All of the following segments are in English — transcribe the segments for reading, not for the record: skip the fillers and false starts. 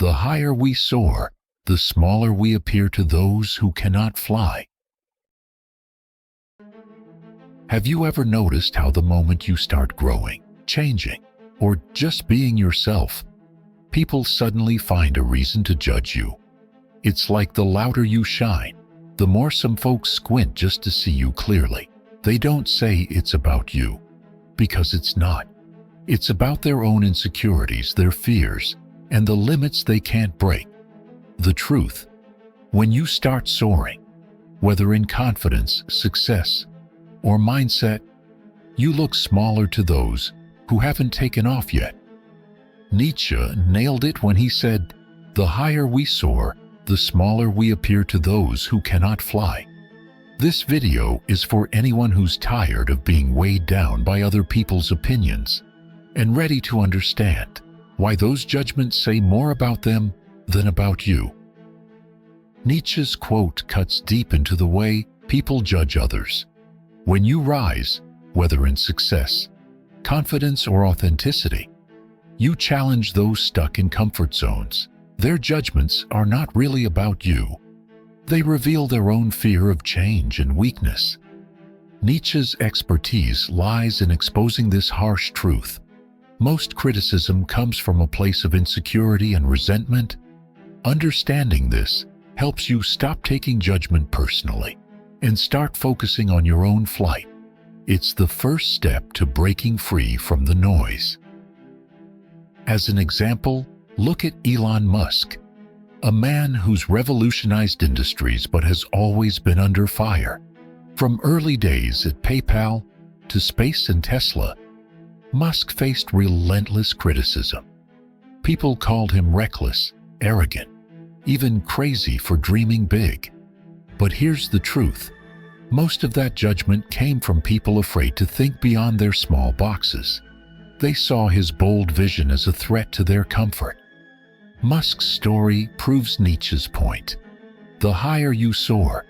The higher we soar, the smaller we appear to those who cannot fly. Have you ever noticed how the moment you start growing, changing, or just being yourself, people suddenly find a reason to judge you? It's like the louder you shine, the more some folks squint just to see you clearly. They don't say it's about you, because it's not. It's about their own insecurities, their fears, and the limits they can't break. The truth, when you start soaring, whether in confidence, success, or mindset, you look smaller to those who haven't taken off yet. Nietzsche nailed it when he said, "The higher we soar, the smaller we appear to those who cannot fly." This video is for anyone who's tired of being weighed down by other people's opinions and ready to understand why those judgments say more about them than about you. Nietzsche's quote cuts deep into the way people judge others. When you rise, whether in success, confidence, or authenticity, you challenge those stuck in comfort zones. Their judgments are not really about you. They reveal their own fear of change and weakness. Nietzsche's expertise lies in exposing this harsh truth. Most criticism comes from a place of insecurity and resentment. Understanding this helps you stop taking judgment personally and start focusing on your own flight. It's the first step to breaking free from the noise. As an example, look at Elon Musk, a man who's revolutionized industries but has always been under fire. From early days at PayPal to space and Tesla, Musk faced relentless criticism. People called him reckless, arrogant, even crazy for dreaming big. But here's the truth. Most of that judgment came from people afraid to think beyond their small boxes. They saw his bold vision as a threat to their comfort. Musk's story proves Nietzsche's point. The higher you soar,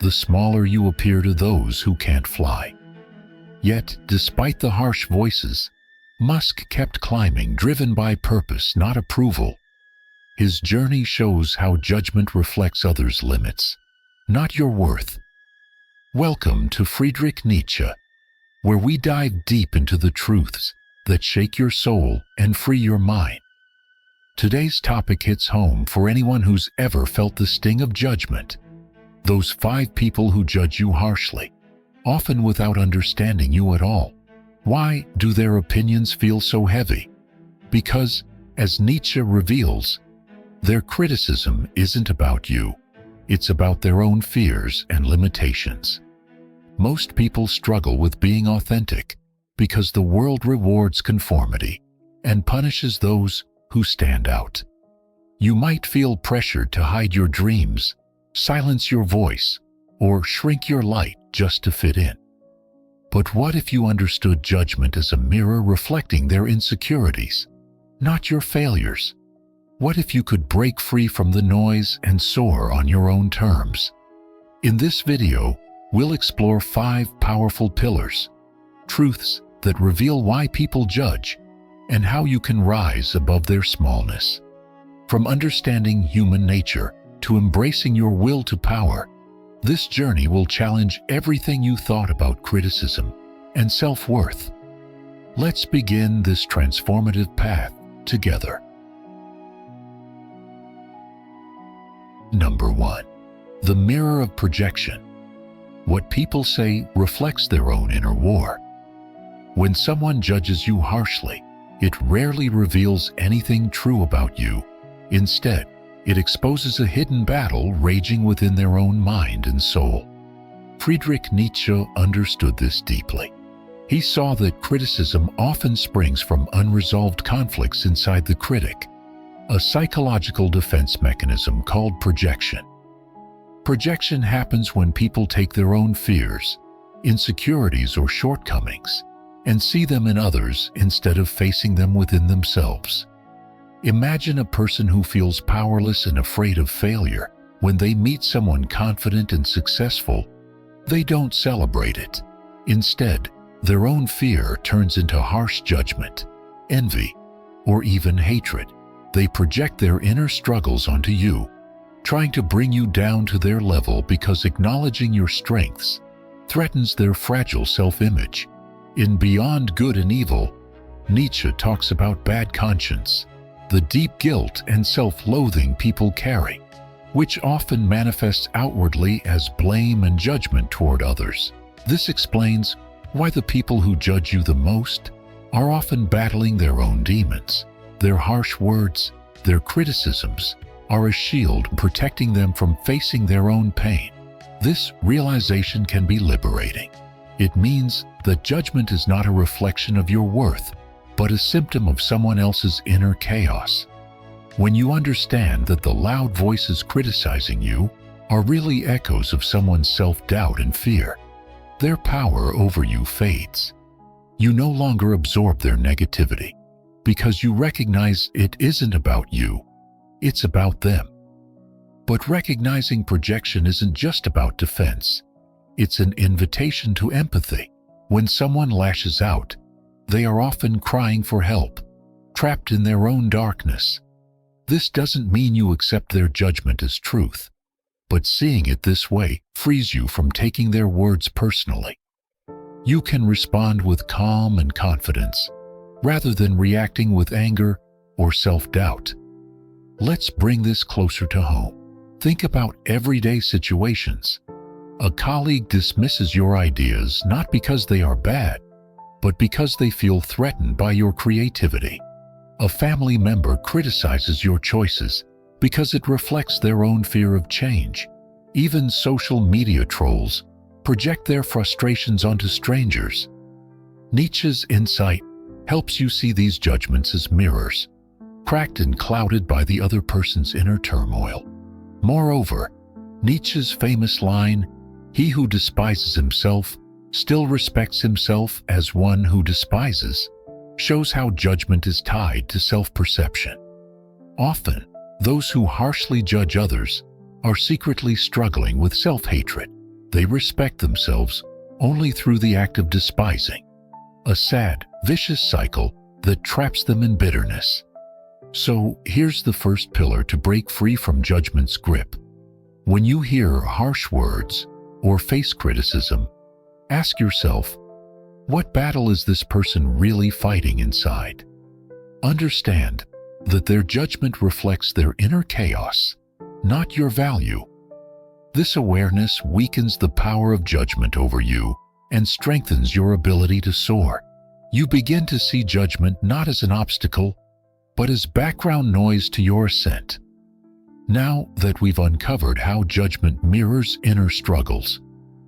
the smaller you appear to those who can't fly. Yet, despite the harsh voices, Musk kept climbing, driven by purpose, not approval. His journey shows how judgment reflects others' limits, not your worth. Welcome to Friedrich Nietzsche, where we dive deep into the truths that shake your soul and free your mind. Today's topic hits home for anyone who's ever felt the sting of judgment. Those 5 people who judge you harshly, often without understanding you at all. Why do their opinions feel so heavy? Because, as Nietzsche reveals, their criticism isn't about you. It's about their own fears and limitations. Most people struggle with being authentic because the world rewards conformity and punishes those who stand out. You might feel pressured to hide your dreams, silence your voice, or shrink your light just to fit in. But what if you understood judgment as a mirror reflecting their insecurities, not your failures? What if you could break free from the noise and soar on your own terms? In this video, we'll explore 5 powerful pillars, truths that reveal why people judge and how you can rise above their smallness. From understanding human nature to embracing your will to power, this journey will challenge everything you thought about criticism and self-worth. Let's begin this transformative path together. Number 1. The mirror of projection. What people say reflects their own inner war. When someone judges you harshly, it rarely reveals anything true about you. Instead, it exposes a hidden battle raging within their own mind and soul. Friedrich Nietzsche understood this deeply. He saw that criticism often springs from unresolved conflicts inside the critic, a psychological defense mechanism called projection. Projection happens when people take their own fears, insecurities, or shortcomings and see them in others instead of facing them within themselves. Imagine a person who feels powerless and afraid of failure. When they meet someone confident and successful, they don't celebrate it. Instead, their own fear turns into harsh judgment, envy, or even hatred. They project their inner struggles onto you, trying to bring you down to their level because acknowledging your strengths threatens their fragile self-image. In Beyond Good and Evil, Nietzsche talks about bad conscience, the deep guilt and self-loathing people carry, which often manifests outwardly as blame and judgment toward others. This explains why the people who judge you the most are often battling their own demons. Their harsh words, their criticisms, are a shield protecting them from facing their own pain. This realization can be liberating. It means that judgment is not a reflection of your worth, but a symptom of someone else's inner chaos. When you understand that the loud voices criticizing you are really echoes of someone's self-doubt and fear, their power over you fades. You no longer absorb their negativity because you recognize it isn't about you, it's about them. But recognizing projection isn't just about defense. It's an invitation to empathy. When someone lashes out, they are often crying for help, trapped in their own darkness. This doesn't mean you accept their judgment as truth, but seeing it this way frees you from taking their words personally. You can respond with calm and confidence, rather than reacting with anger or self-doubt. Let's bring this closer to home. Think about everyday situations. A colleague dismisses your ideas not because they are bad, but because they feel threatened by your creativity. A family member criticizes your choices because it reflects their own fear of change. Even social media trolls project their frustrations onto strangers. Nietzsche's insight helps you see these judgments as mirrors, cracked and clouded by the other person's inner turmoil. Moreover, Nietzsche's famous line, "He who despises himself still respects himself as one who despises," shows how judgment is tied to self-perception. Often, those who harshly judge others are secretly struggling with self-hatred. They respect themselves only through the act of despising, a sad, vicious cycle that traps them in bitterness. So here's the first pillar to break free from judgment's grip. When you hear harsh words or face criticism, ask yourself, what battle is this person really fighting inside? Understand that their judgment reflects their inner chaos, not your value. This awareness weakens the power of judgment over you and strengthens your ability to soar. You begin to see judgment not as an obstacle, but as background noise to your ascent. Now that we've uncovered how judgment mirrors inner struggles,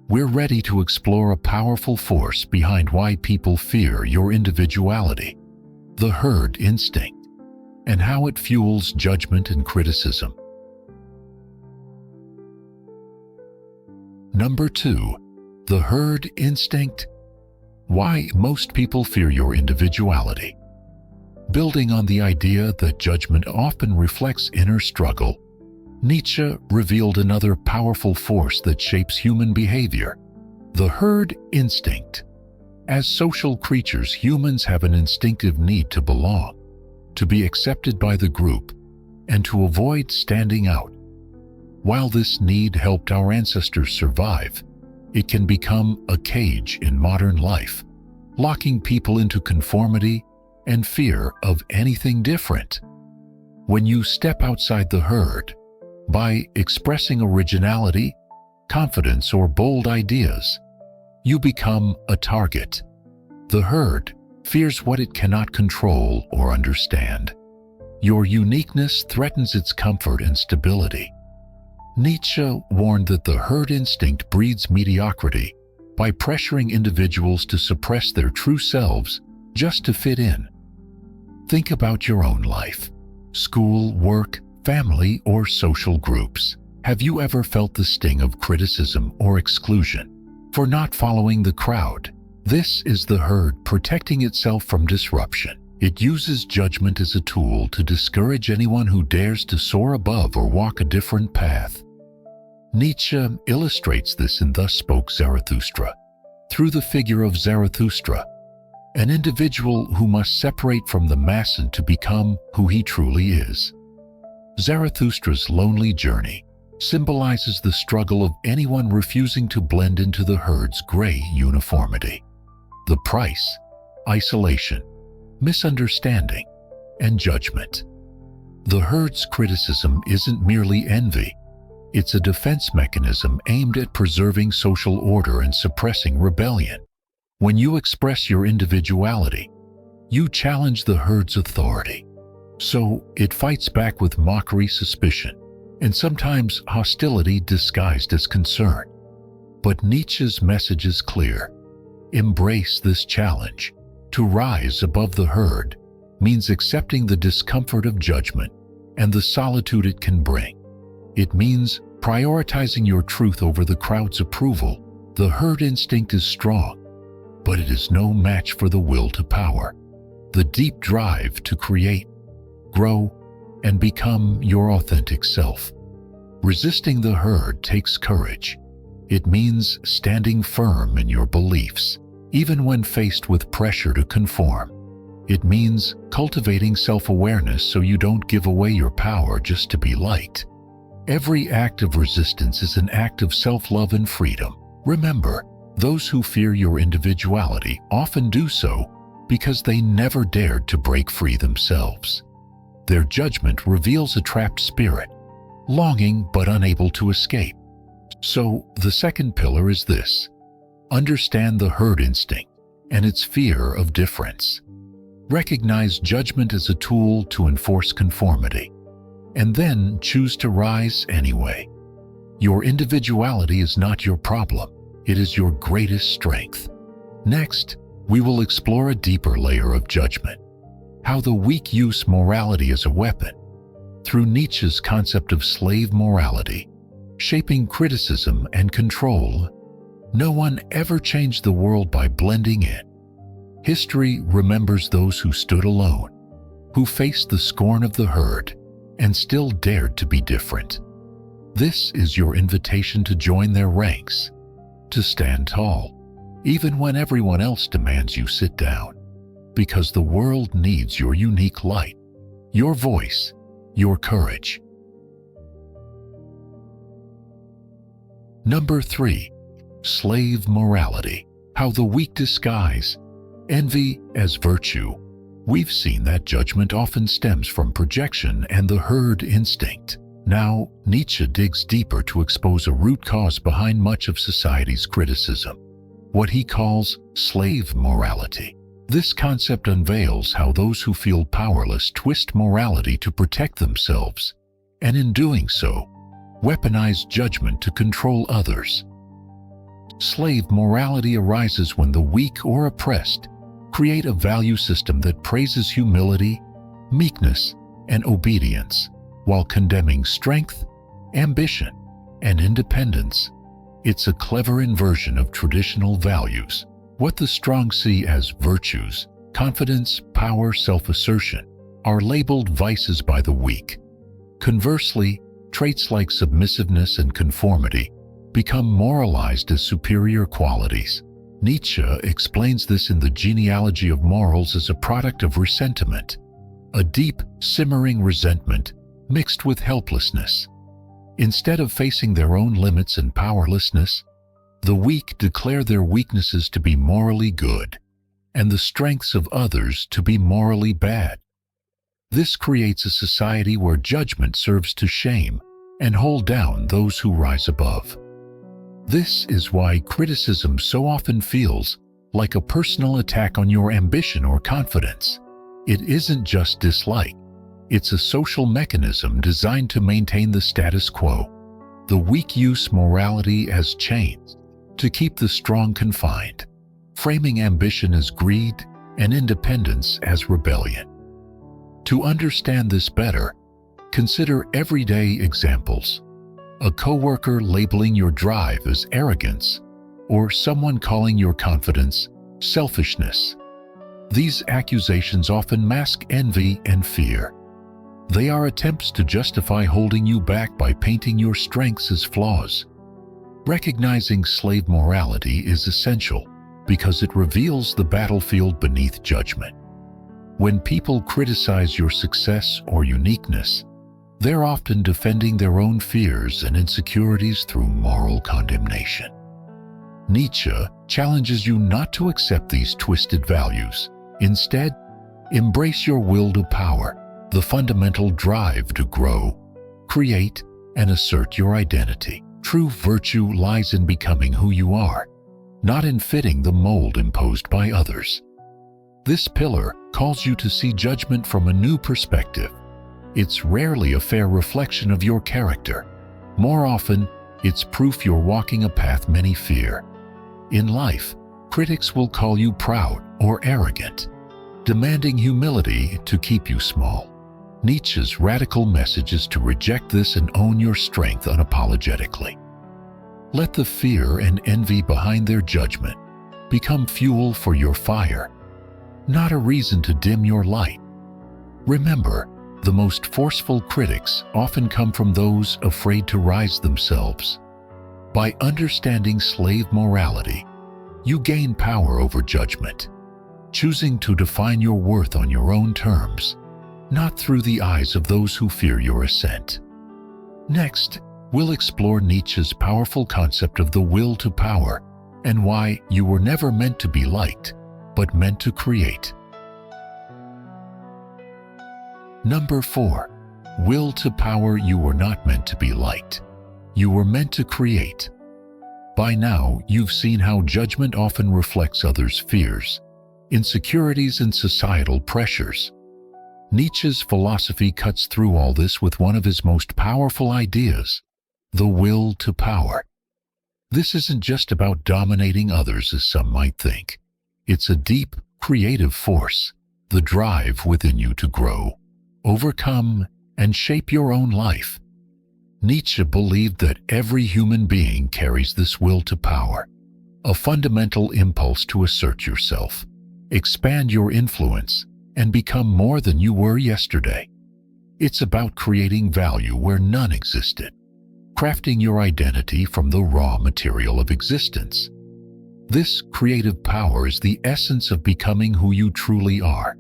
we're ready to explore a powerful force behind why people fear your individuality, the herd instinct, and how it fuels judgment and criticism. Number 2, the herd instinct. Why most people fear your individuality. Building on the idea that judgment often reflects inner struggle, Nietzsche revealed another powerful force that shapes human behavior, the herd instinct. As social creatures, humans have an instinctive need to belong, to be accepted by the group, and to avoid standing out. While this need helped our ancestors survive, it can become a cage in modern life, locking people into conformity and fear of anything different. When you step outside the herd, by expressing originality, confidence, or bold ideas, you become a target. The herd fears what it cannot control or understand. Your uniqueness threatens its comfort and stability. Nietzsche warned that the herd instinct breeds mediocrity by pressuring individuals to suppress their true selves just to fit in. Think about your own life, school, work, family, or social groups. Have you ever felt the sting of criticism or exclusion for not following the crowd? This is the herd protecting itself from disruption. It uses judgment as a tool to discourage anyone who dares to soar above or walk a different path. Nietzsche illustrates this in Thus Spoke Zarathustra. Through the figure of Zarathustra, an individual who must separate from the mass to become who he truly is. Zarathustra's lonely journey symbolizes the struggle of anyone refusing to blend into the herd's gray uniformity. The price: isolation, misunderstanding, and judgment. The herd's criticism isn't merely envy. It's a defense mechanism aimed at preserving social order and suppressing rebellion. When you express your individuality, you challenge the herd's authority. So it fights back with mockery, suspicion, and sometimes hostility disguised as concern. But Nietzsche's message is clear. Embrace this challenge. To rise above the herd means accepting the discomfort of judgment and the solitude it can bring. It means prioritizing your truth over the crowd's approval. The herd instinct is strong, but it is no match for the will to power, the deep drive to create, grow, and become your authentic self. Resisting the herd takes courage. It means standing firm in your beliefs, even when faced with pressure to conform. It means cultivating self-awareness so you don't give away your power just to be liked. Every act of resistance is an act of self-love and freedom. Remember, those who fear your individuality often do so because they never dared to break free themselves. Their judgment reveals a trapped spirit, longing but unable to escape. So, the second pillar is this: understand the herd instinct and its fear of difference. Recognize judgment as a tool to enforce conformity, and then choose to rise anyway. Your individuality is not your problem. It is your greatest strength. Next, we will explore a deeper layer of judgment: how the weak use morality as a weapon. Through Nietzsche's concept of slave morality, shaping criticism and control, no one ever changed the world by blending in. History remembers those who stood alone, who faced the scorn of the herd, and still dared to be different. This is your invitation to join their ranks, to stand tall, even when everyone else demands you sit down, because the world needs your unique light, your voice, your courage. Number 3. Slave morality: how the weak disguise envy as virtue. We've seen that judgment often stems from projection and the herd instinct. Now, Nietzsche digs deeper to expose a root cause behind much of society's criticism, what he calls slave morality. This concept unveils how those who feel powerless twist morality to protect themselves, and in doing so, weaponize judgment to control others. Slave morality arises when the weak or oppressed create a value system that praises humility, meekness, and obedience, while condemning strength, ambition, and independence. It's a clever inversion of traditional values. What the strong see as virtues, confidence, power, self-assertion, are labeled vices by the weak. Conversely, traits like submissiveness and conformity become moralized as superior qualities. Nietzsche explains this in the Genealogy of Morals as a product of resentment, a deep, simmering resentment mixed with helplessness. Instead of facing their own limits and powerlessness, the weak declare their weaknesses to be morally good and the strengths of others to be morally bad. This creates a society where judgment serves to shame and hold down those who rise above. This is why criticism so often feels like a personal attack on your ambition or confidence. It isn't just dislike. It's a social mechanism designed to maintain the status quo. The weak use morality as chains to keep the strong confined, framing ambition as greed and independence as rebellion. To understand this better, consider everyday examples. A coworker labeling your drive as arrogance, or someone calling your confidence selfishness. These accusations often mask envy and fear. They are attempts to justify holding you back by painting your strengths as flaws. Recognizing slave morality is essential. because it reveals the battlefield beneath judgment. When people criticize your success or uniqueness, they're often defending their own fears and insecurities through moral condemnation. Nietzsche challenges you not to accept these twisted values. Instead, embrace your will to power, the fundamental drive to grow, create, and assert your identity. True virtue lies in becoming who you are, not in fitting the mold imposed by others. This pillar calls you to see judgment from a new perspective. It's rarely a fair reflection of your character. More often, it's proof you're walking a path many fear. In life, critics will call you proud or arrogant, demanding humility to keep you small. Nietzsche's radical message is to reject this and own your strength unapologetically. Let the fear and envy behind their judgment become fuel for your fire, not a reason to dim your light. Remember, the most forceful critics often come from those afraid to rise themselves. By understanding slave morality, you gain power over judgment, choosing to define your worth on your own terms, not through the eyes of those who fear your ascent. Next, we'll explore Nietzsche's powerful concept of the will to power and why you were never meant to be liked, but meant to create. Number 4. Will to power. You were not meant to be liked. You were meant to create. By now, you've seen how judgment often reflects others' fears, insecurities, and societal pressures. Nietzsche's philosophy cuts through all this with one of his most powerful ideas, the will to power. This isn't just about dominating others, as some might think. It's a deep, creative force, the drive within you to grow, overcome, and shape your own life. Nietzsche believed that every human being carries this will to power, a fundamental impulse to assert yourself, expand your influence, and become more than you were yesterday. It's about creating value where none existed, crafting your identity from the raw material of existence. This creative power is the essence of becoming who you truly are.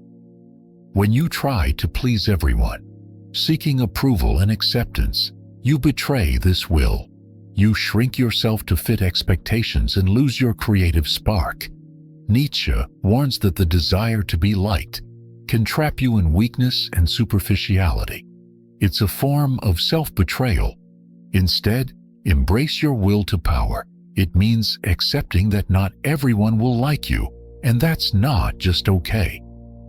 When you try to please everyone, seeking approval and acceptance, you betray this will. You shrink yourself to fit expectations and lose your creative spark. Nietzsche warns that the desire to be liked can trap you in weakness and superficiality. It's a form of self-betrayal. Instead, embrace your will to power. It means accepting that not everyone will like you, and that's not just okay.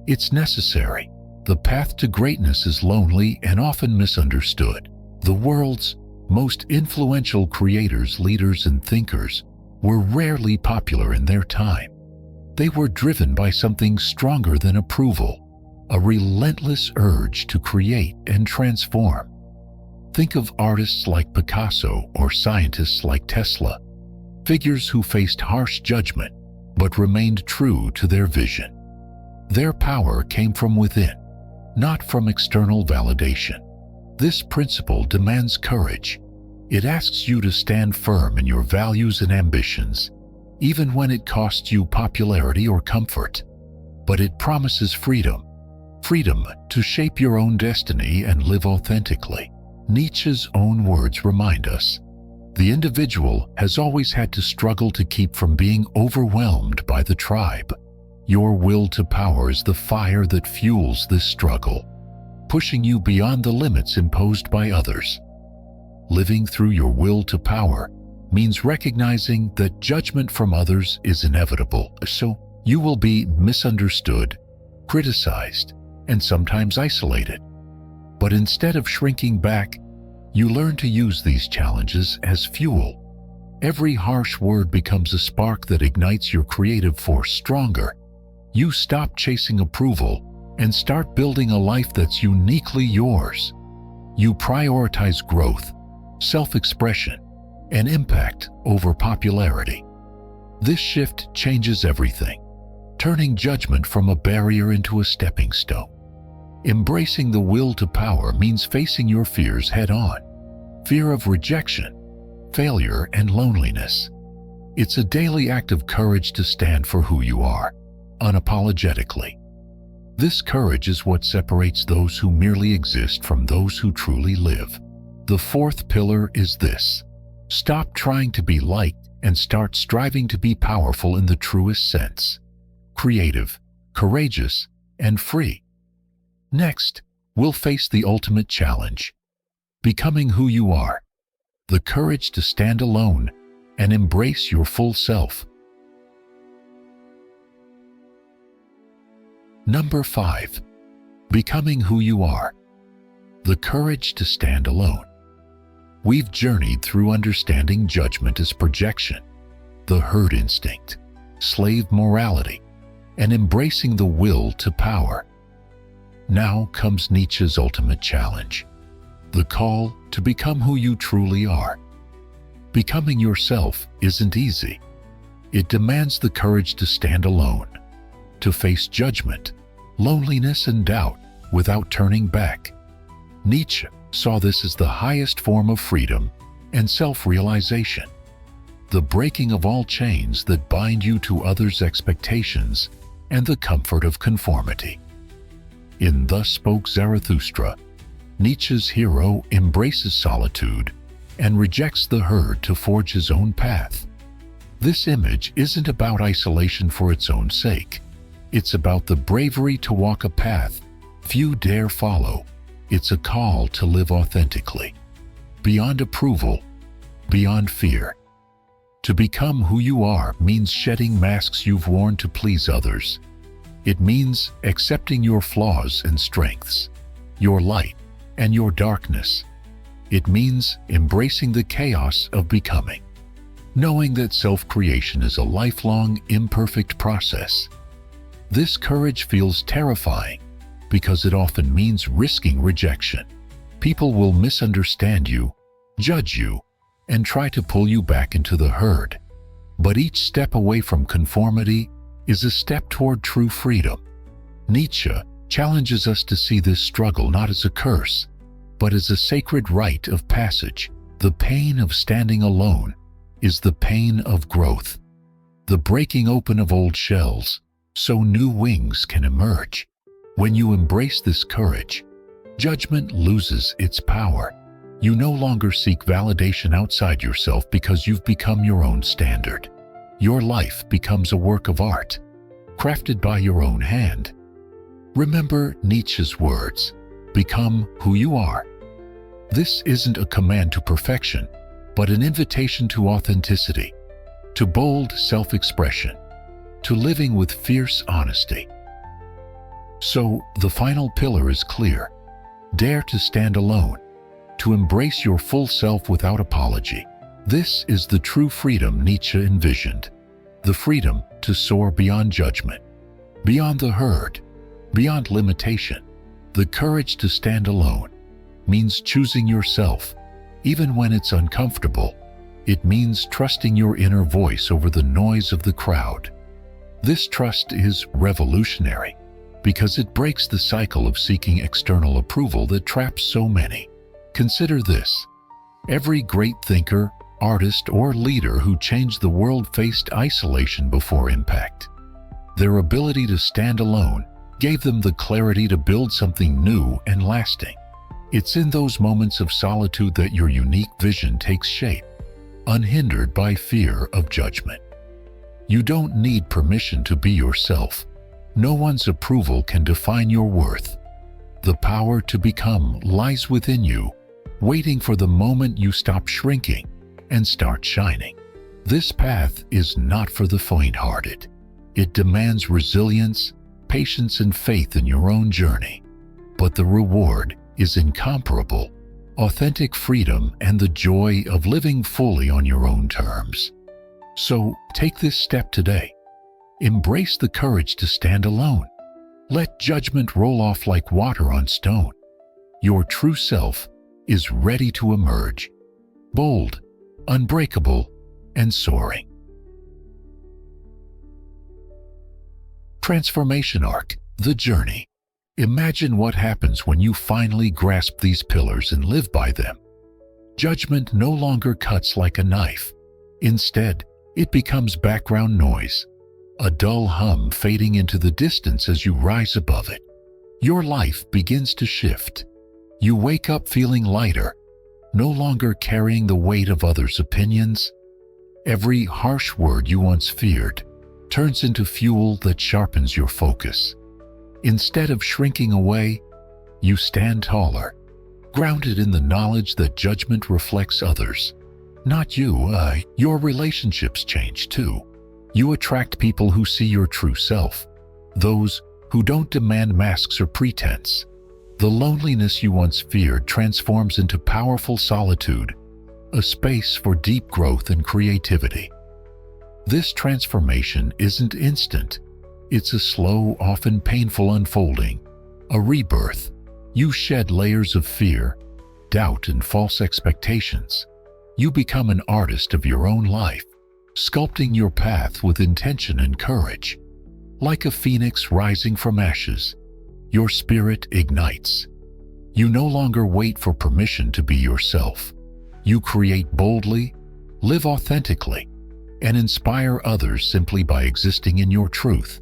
It's necessary. The path to greatness is lonely and often misunderstood. The world's most influential creators, leaders, and thinkers were rarely popular in their time. They were driven by something stronger than approval, a relentless urge to create and transform. Think of artists like Picasso or scientists like Tesla, figures who faced harsh judgment but remained true to their vision. Their power came from within, not from external validation. This principle demands courage. It asks you to stand firm in your values and ambitions, even when it costs you popularity or comfort. But it promises freedom to shape your own destiny and live authentically. Nietzsche's own words remind us, the individual has always had to struggle to keep from being overwhelmed by the tribe. Your will to power is the fire that fuels this struggle, pushing you beyond the limits imposed by others. Living through your will to power means recognizing that judgment from others is inevitable, so you will be misunderstood, criticized, and sometimes isolated. But instead of shrinking back, you learn to use these challenges as fuel. Every harsh word becomes a spark that ignites your creative force stronger. You stop chasing approval and start building a life that's uniquely yours. You prioritize growth, self-expression, and impact over popularity. This shift changes everything, turning judgment from a barrier into a stepping stone. Embracing the will to power means facing your fears head-on. Fear of rejection, failure, and loneliness. It's a daily act of courage to stand for who you are, unapologetically. This courage is what separates those who merely exist from those who truly live. The fourth pillar is this: stop trying to be liked and start striving to be powerful in the truest sense. Creative, courageous, and free. Next, we'll face the ultimate challenge: becoming who you are. The courage to stand alone and embrace your full self. Number 5. Becoming who you are. The courage to stand alone. We've journeyed through understanding judgment as projection, the herd instinct, slave morality, and embracing the will to power. Now comes Nietzsche's ultimate challenge: the call to become who you truly are. Becoming yourself isn't easy. It demands the courage to stand alone, to face judgment, loneliness, and doubt without turning back. Nietzsche saw this as the highest form of freedom and self-realization, the breaking of all chains that bind you to others' expectations and the comfort of conformity. In Thus Spoke Zarathustra, Nietzsche's hero embraces solitude and rejects the herd to forge his own path. This image isn't about isolation for its own sake. It's about the bravery to walk a path few dare follow. It's a call to live authentically, beyond approval, beyond fear. To become who you are means shedding masks you've worn to please others. It means accepting your flaws and strengths, your light and your darkness. It means embracing the chaos of becoming, knowing that self-creation is a lifelong, imperfect process. This courage feels terrifying because it often means risking rejection. People will misunderstand you, judge you, and try to pull you back into the herd. But each step away from conformity is a step toward true freedom. Nietzsche challenges us to see this struggle not as a curse, but as a sacred rite of passage. The pain of standing alone is the pain of growth, the breaking open of old shells so new wings can emerge. When you embrace this courage, judgment loses its power. You no longer seek validation outside yourself because you've become your own standard. Your life becomes a work of art, crafted by your own hand. Remember Nietzsche's words: become who you are. This isn't a command to perfection, but an invitation to authenticity, to bold self-expression, to living with fierce honesty. So, the final pillar is clear: dare to stand alone, to embrace your full self without apology. This is the true freedom Nietzsche envisioned, the freedom to soar beyond judgment, beyond the herd, beyond limitation. The courage to stand alone means choosing yourself, even when it's uncomfortable. It means trusting your inner voice over the noise of the crowd. This trust is revolutionary because it breaks the cycle of seeking external approval that traps so many. Consider this: every great thinker, artist, or leader who changed the world faced isolation before impact. Their ability to stand alone gave them the clarity to build something new and lasting. It's in those moments of solitude that your unique vision takes shape, unhindered by fear of judgment. You don't need permission to be yourself. No one's approval can define your worth. The power to become lies within you, waiting for the moment you stop shrinking and start shining. This path is not for the faint-hearted. It demands resilience, patience, and faith in your own journey. But the reward is incomparable: authentic freedom and the joy of living fully on your own terms. So, take this step today. Embrace the courage to stand alone. Let judgment roll off like water on stone. Your true self is ready to emerge, bold, unbreakable, and soaring. Transformation arc, the journey. Imagine what happens when you finally grasp these pillars and live by them. Judgment no longer cuts like a knife. Instead, It becomes background noise, a dull hum fading into the distance as you rise above it. Your life begins to shift. You wake up feeling lighter, no longer carrying the weight of others' opinions. Every harsh word you once feared turns into fuel that sharpens your focus. Instead of shrinking away, you stand taller, grounded in the knowledge that judgment reflects others, not you. Your relationships change too. You attract people who see your true self, those who don't demand masks or pretense. The loneliness you once feared transforms into powerful solitude, a space for deep growth and creativity. This transformation isn't instant. It's a slow, often painful unfolding, a rebirth. You shed layers of fear, doubt, and false expectations. You become an artist of your own life, sculpting your path with intention and courage. Like a phoenix rising from ashes, your spirit ignites. You no longer wait for permission to be yourself. You create boldly, live authentically, and inspire others simply by existing in your truth.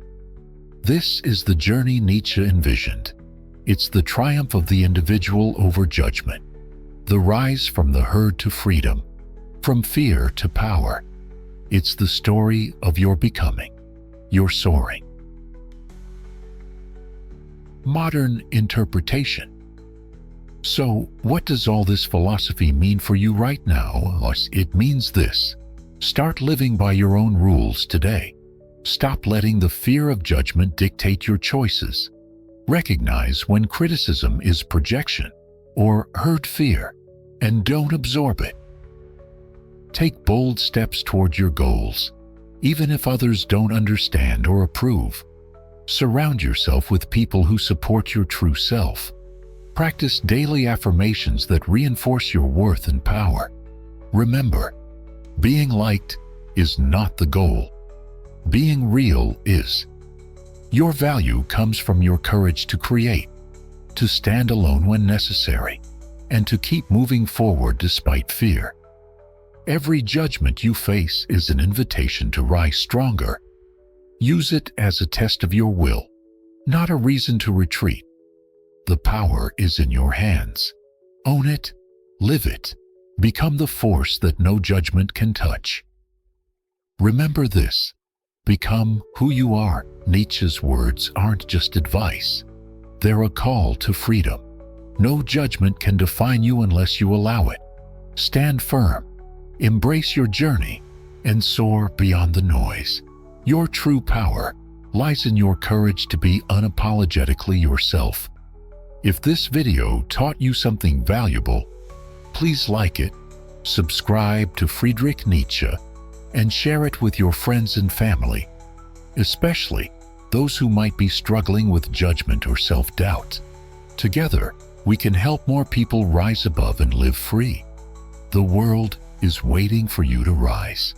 This is the journey Nietzsche envisioned. It's the triumph of the individual over judgment, the rise from the herd to freedom, from fear to power. It's the story of your becoming, your soaring. Modern interpretation. So, what does all this philosophy mean for you right now? It means this: start living by your own rules today. Stop letting the fear of judgment dictate your choices. Recognize when criticism is projection or herd fear, and don't absorb it. Take bold steps toward your goals, even if others don't understand or approve. Surround yourself with people who support your true self. Practice daily affirmations that reinforce your worth and power. Remember, being liked is not the goal. Being real is. Your value comes from your courage to create, to stand alone when necessary, and to keep moving forward despite fear. Every judgment you face is an invitation to rise stronger. Use it as a test of your will, not a reason to retreat. The power is in your hands. Own it, live it, become the force that no judgment can touch. Remember this: become who you are. Nietzsche's words aren't just advice. They're a call to freedom. No judgment can define you unless you allow it. Stand firm, embrace your journey, and soar beyond the noise. Your true power lies in your courage to be unapologetically yourself. If this video taught you something valuable, please like it, subscribe to Friedrich Nietzsche, and share it with your friends and family, especially those who might be struggling with judgment or self-doubt. Together, we can help more people rise above and live free. The world is waiting for you to rise.